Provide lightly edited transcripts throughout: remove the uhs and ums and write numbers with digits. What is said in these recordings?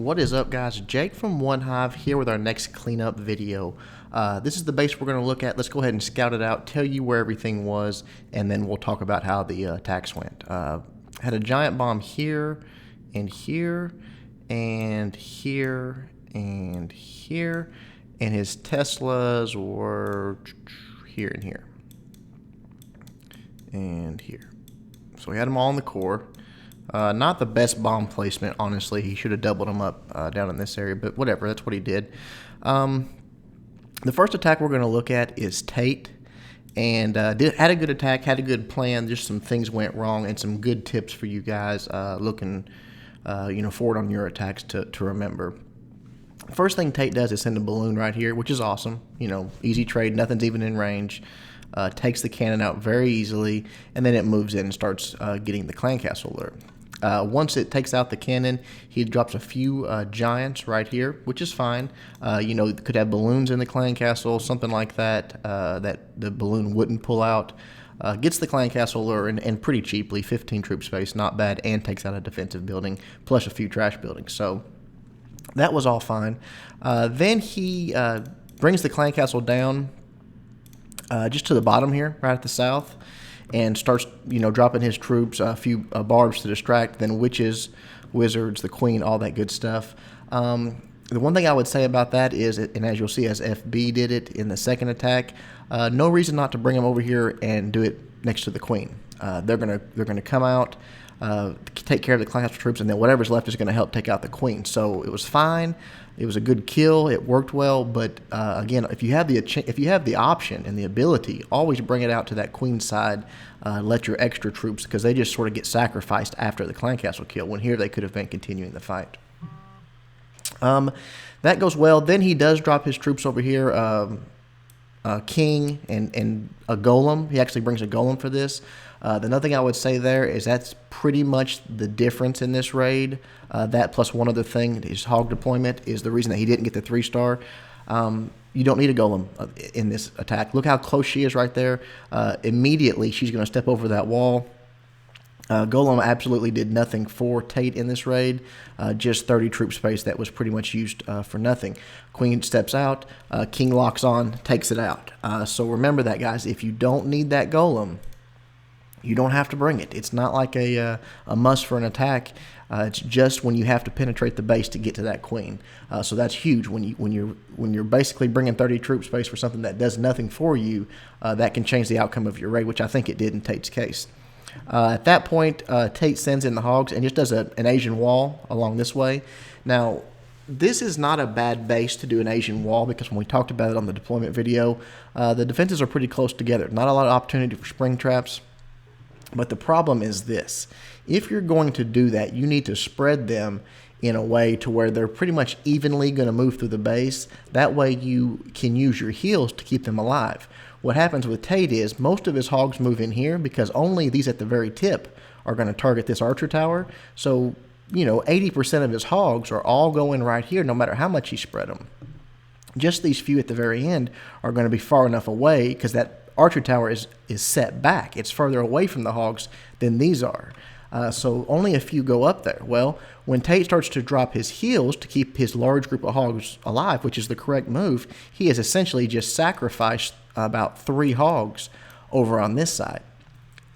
What is up, guys? Jake from One Hive here with our next cleanup video. This is the base we're going to look at. Let's go ahead and scout it out, tell you where everything was, and then we'll talk about how the attacks went. Had a giant bomb here, and here, and here, and here, and his Teslas were here and here, and here. So we had them all in the core. Not the best bomb placement, honestly. He should have doubled them up down in this area, but whatever, that's what he did. The first attack we're going to look at is Tate, and had a good attack, had a good plan. Just some things went wrong, and some good tips for you guys looking forward on your attacks to remember. First thing Tate does is send a balloon right here, which is awesome. Easy trade, nothing's even in range. Takes the cannon out very easily, and then it moves in and starts getting the clan castle alert. Once it takes out the cannon, he drops a few giants right here, which is fine. Could have balloons in the clan castle, something like that, that the balloon wouldn't pull out. Gets the clan castle alert and pretty cheaply, 15 troop space, not bad, and takes out a defensive building, plus a few trash buildings. So that was all fine. Then he brings the clan castle down just to the bottom here, right at the south, and starts, dropping his troops, a few barbs to distract, then witches, wizards, the queen, all that good stuff. The one thing I would say about that is, and as you'll see, as FB did it in the second attack, no reason not to bring him over here and do it next to the queen. They're gonna come out, take care of the clan castle troops, and then whatever's left is going to help take out the queen. So it was fine. It was a good kill. It worked well. But again, if you have the option and the ability, always bring it out to that queen side. Let your extra troops, because they just sort of get sacrificed after the clan castle kill. When here they could have been continuing the fight. That goes well. Then he does drop his troops over here. King and a golem. He actually brings a golem for this. The another thing I would say there is that's pretty much the difference in this raid. That plus one other thing, his hog deployment, is the reason that he didn't get the 3-star. You don't need a golem in this attack. Look how close she is right there. Immediately, she's going to step over that wall. Golem absolutely did nothing for Tate in this raid, just 30 troop space that was pretty much used for nothing. Queen steps out, King locks on, takes it out. So remember that, guys. If you don't need that golem, you don't have to bring it. It's not like a must for an attack. It's just when you have to penetrate the base to get to that queen. So that's huge. When you're basically bringing 30 troop space for something that does nothing for you, that can change the outcome of your raid, which I think it did in Tate's case. At that point, Tate sends in the hogs and just does an Asian wall along this way. Now, this is not a bad base to do an Asian wall, because when we talked about it on the deployment video, the defenses are pretty close together. Not a lot of opportunity for spring traps. But the problem is this. If you're going to do that, you need to spread them in a way to where they're pretty much evenly going to move through the base. That way you can use your heals to keep them alive. What happens with Tate is most of his hogs move in here because only these at the very tip are going to target this archer tower. So, 80% of his hogs are all going right here no matter how much he spread them. Just these few at the very end are going to be far enough away because that archer tower is set back. It's further away from the hogs than these are. So only a few go up there. Well, when Tate starts to drop his heals to keep his large group of hogs alive, which is the correct move, he has essentially just sacrificed about 3 hogs over on this side.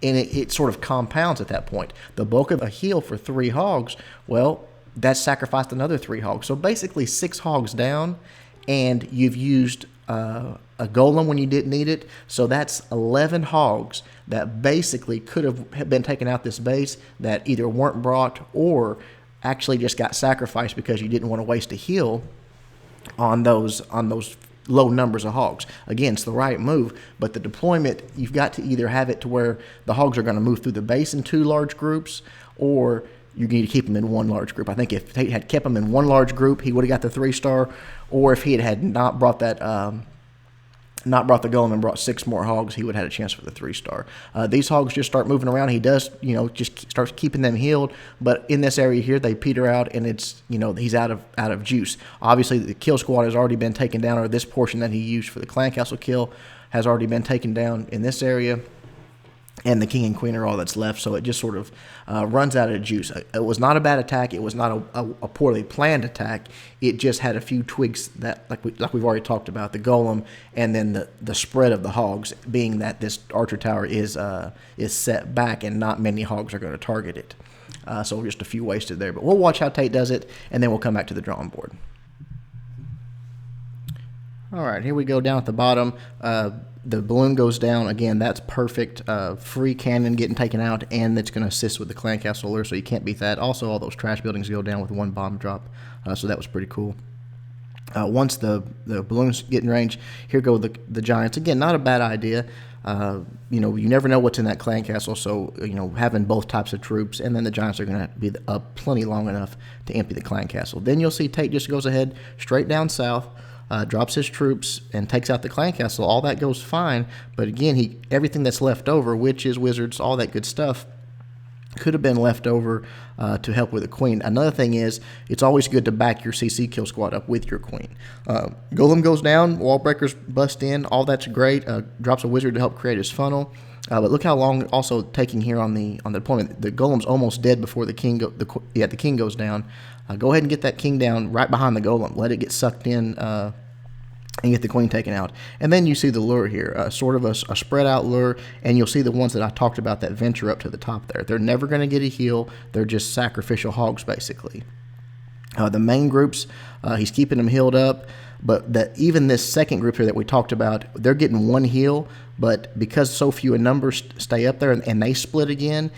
And it sort of compounds at that point. The bulk of a heal for 3 hogs, well, that's sacrificed another 3 hogs. So basically 6 hogs down, and you've used a golem when you didn't need it. So that's 11 hogs that basically could have been taken out this base that either weren't brought or actually just got sacrificed because you didn't want to waste a heal on those low numbers of hogs. Again, it's the right move, but the deployment, you've got to either have it to where the hogs are going to move through the base in 2 large groups, or you need to keep them in 1 large group. I think if Tate had kept them in 1 large group, he would have got the 3-star, or if he had not brought that, not brought the golem and brought 6 more hogs, he would have had a chance for the 3-star. These hogs just start moving around. He does, just starts keeping them healed, but in this area here, they peter out, and it's, he's out of juice. Obviously, the kill squad has already been taken down, or this portion that he used for the clan castle kill has already been taken down in this area. and the king and queen are all that's left, so it just sort of runs out of juice. It was not a bad attack. It was not a poorly planned attack. It just had a few tweaks that, like we've already talked about, the golem, and then the spread of the hogs, being that this archer tower is set back and not many hogs are going to target it. So just a few wasted there. But we'll watch how Tate does it, and then we'll come back to the drawing board. All right, here we go down at the bottom. The balloon goes down. Again, that's perfect. Free cannon getting taken out, and it's going to assist with the clan castle lure, so you can't beat that. Also, all those trash buildings go down with one bomb drop, so that was pretty cool. Once the balloons get in range, here go the giants. Again, not a bad idea. You never know what's in that clan castle, so having both types of troops, and then the giants are going to be up plenty long enough to empty the clan castle. Then you'll see Tate just goes ahead straight down south. Drops his troops and takes out the clan castle. All that goes fine, but again, everything that's left over, witches, wizards, all that good stuff, could have been left over to help with the queen. Another thing is, it's always good to back your CC kill squad up with your queen. Golem goes down, wall breakers bust in, all that's great. Drops a wizard to help create his funnel. But look how long also taking here on the deployment. The golem's almost dead before the king the king goes down. Go ahead and get that king down right behind the golem. Let it get sucked in and get the queen taken out. And then you see the lure here, sort of a spread out lure, and you'll see the ones that I talked about that venture up to the top there. They're never going to get a heal. They're just sacrificial hogs, basically. The main groups, he's keeping them healed up, but even this second group here that we talked about, they're getting one heal, but because so few in numbers stay up there and they split again,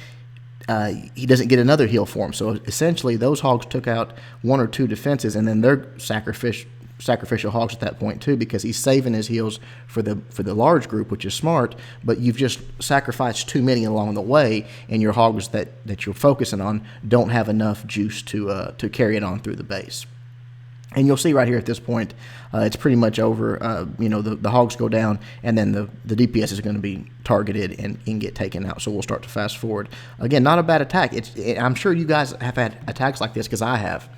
he doesn't get another heal for them. So essentially, those hogs took out one or two defenses, and then they're sacrificial hogs at that point too, because he's saving his heals for the large group, which is smart, but you've just sacrificed too many along the way, and your hogs that you're focusing on don't have enough juice to carry it on through the base. And you'll see right here at this point, it's pretty much over. The hogs go down, and then the DPS is going to be targeted and get taken out. So we'll start to fast forward. Again, not a bad attack. I'm sure you guys have had attacks like this, because I have.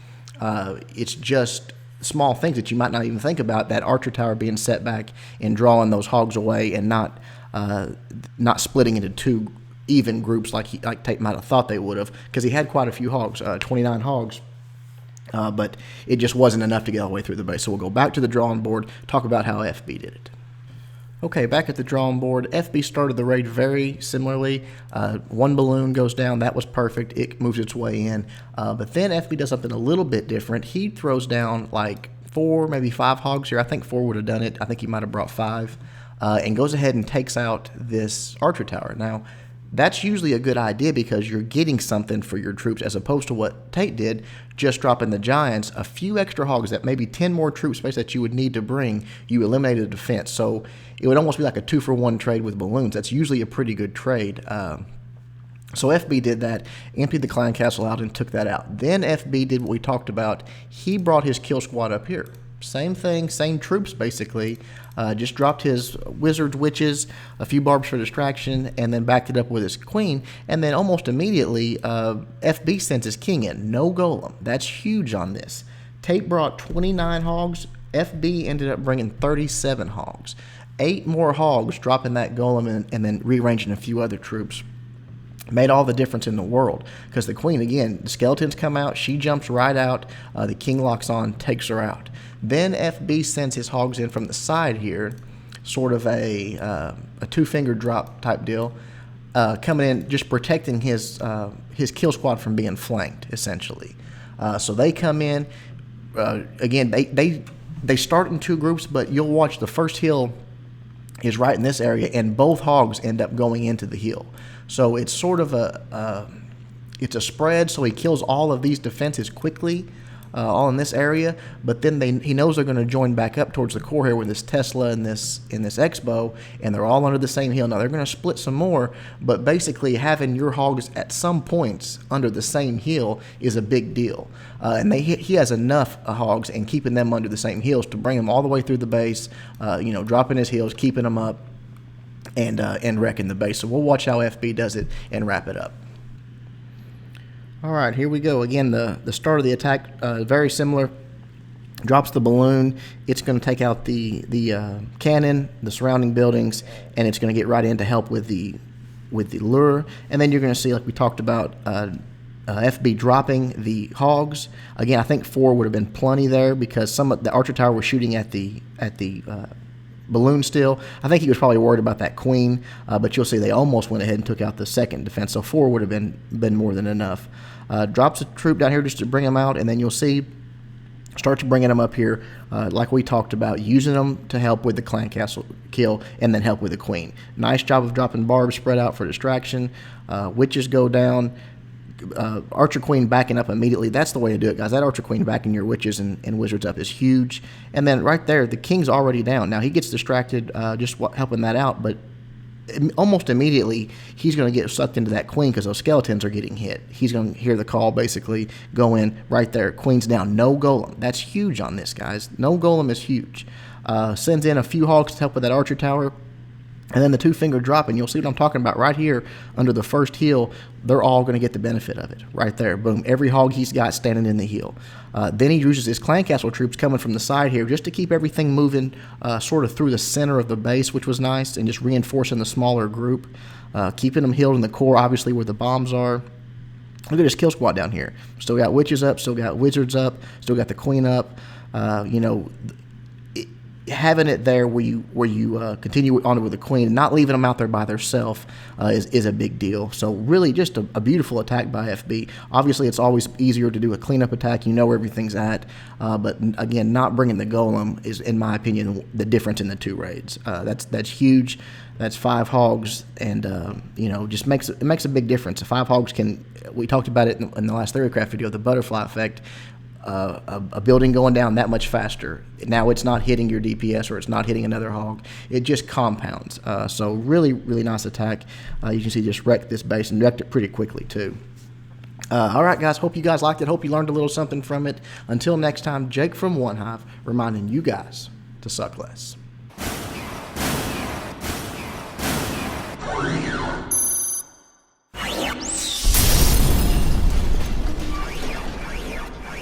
It's just small things that you might not even think about, that archer tower being set back and drawing those hogs away, and not splitting into two even groups like Tate might have thought they would have, because he had quite a few hogs, 29 hogs. But it just wasn't enough to get all the way through the base. So we'll go back to the drawing board, talk about how FB did it. Okay, back at the drawing board, FB started the raid very similarly. One balloon goes down. That was perfect. It moves its way in. But then FB does something a little bit different. He throws down like 4, maybe 5 hogs here. I think 4 would have done it. I think he might have brought 5. And goes ahead and takes out this archer tower. Now, that's usually a good idea, because you're getting something for your troops, as opposed to what Tate did, just dropping the giants. A few extra hogs, that maybe 10 more troop space that you would need to bring, you eliminated the defense. So it would almost be like a 2-for-1 trade with balloons. That's usually a pretty good trade. So FB did that, emptied the clan castle out, and took that out. Then FB did what we talked about. He brought his kill squad up here. Same thing, same troops basically. Just dropped his wizards, witches, a few barbs for distraction, and then backed it up with his queen. And then almost immediately, FB sends his king in. No golem. That's huge on this. Tate brought 29 hogs. FB ended up bringing 37 hogs. 8 more hogs, dropping that golem and then rearranging a few other troops. Made all the difference in the world, because the queen, again, the skeletons come out, she jumps right out, the king locks on, takes her out. Then FB sends his hogs in from the side here, sort of a 2-finger drop type deal, coming in, just protecting his kill squad from being flanked, essentially. So they come in, again, they start in 2 groups, but you'll watch the first hill is right in this area, and both hogs end up going into the hill. So it's sort of it's a spread, so he kills all of these defenses quickly, all in this area, but then he knows they're going to join back up towards the core here with this Tesla and this Expo, and they're all under the same hill. Now they're going to split some more, but basically having your hogs at some points under the same hill is a big deal. And he has enough hogs, and keeping them under the same hills to bring them all the way through the base, dropping his heals, keeping them up, and wrecking the base. So we'll watch how FB does it and wrap it up. All right, here we go. Again, the start of the attack, very similar. Drops the balloon. It's going to take out the cannon, the surrounding buildings, and it's going to get right in to help with the with the lure, and then you're going to see, like we talked about, FB dropping the hogs. Again, I think 4 would have been plenty there because some of the Archer Tower was shooting at the balloon still. I think he was probably worried about that queen, but you'll see they almost went ahead and took out the second defense, so 4 would have been more than enough. Drops a troop down here just to bring them out, and then you'll see starts bringing them up here, like we talked about, using them to help with the clan castle kill and then help with the queen. Nice job of dropping barbs spread out for distraction. Witches go down. Archer Queen backing up immediately. That's the way to do it, guys. That Archer Queen backing your witches and wizards up is huge. And then right there, the king's already down. Now he gets distracted just helping that out, but almost immediately he's going to get sucked into that queen because those skeletons are getting hit. He's going to hear the call basically go in right there. Queen's down. No golem. That's huge on this, guys. No golem is huge. Sends in a few hogs to help with that Archer Tower. And then the 2-finger drop, and you'll see what I'm talking about right here under the first heal. They're all going to get the benefit of it right there. Boom. Every hog he's got standing in the heal. Then he uses his clan castle troops coming from the side here just to keep everything moving sort of through the center of the base, which was nice, and just reinforcing the smaller group. Keeping them healed in the core, obviously, where the bombs are. Look at this kill squad down here. Still got witches up, still got wizards up, still got the queen up. Having it there where you continue on with the queen and not leaving them out there by themselves is a big deal. So really just a beautiful attack by FB. Obviously, it's always easier to do a cleanup attack. You know where everything's at. But again, not bringing the golem is, in my opinion, the difference in the 2 raids. That's huge. That's 5 hogs, and just makes a big difference. 5 hogs can. We talked about it in the last Theorycraft video, the butterfly effect. A building going down that much faster. Now it's not hitting your DPS or it's not hitting another hog. It just compounds. So really, really nice attack. You can see just wrecked this base and wrecked it pretty quickly too. All right, guys. Hope you guys liked it. Hope you learned a little something from it. Until next time, Jake from OneHive reminding you guys to suck less.